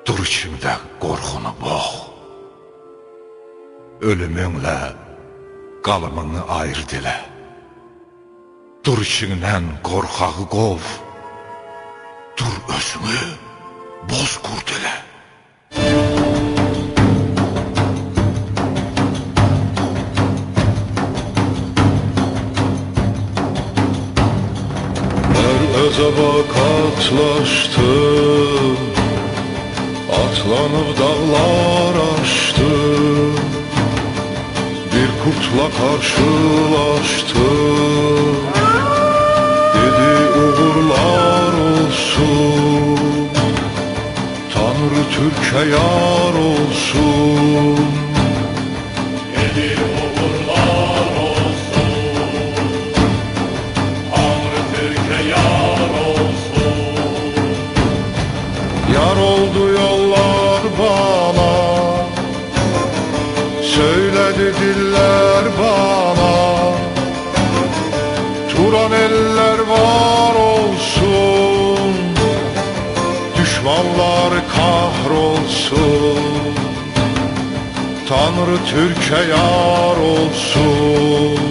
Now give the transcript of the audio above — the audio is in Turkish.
dur içimdə qorxunu boğ. Ölümünlə qalımını ayırt elə. Dur içindən qorxağı qov. Dur özünü bozqurd elə. Hər əzaba qatlaşdım, atlanıb dağlar aşdım, bir kurtla karşılaştım. Dedi uğurlar olsun, Tanrı Türk'e yar olsun. Dedi uğurlar olsun, Tanrı Türk'e yar olsun. Yar oldu yollar bana, söyledi diller bana. Turan eller var olsun, düşmanlar kahrolsun. Tanrı Türk'e yar olsun.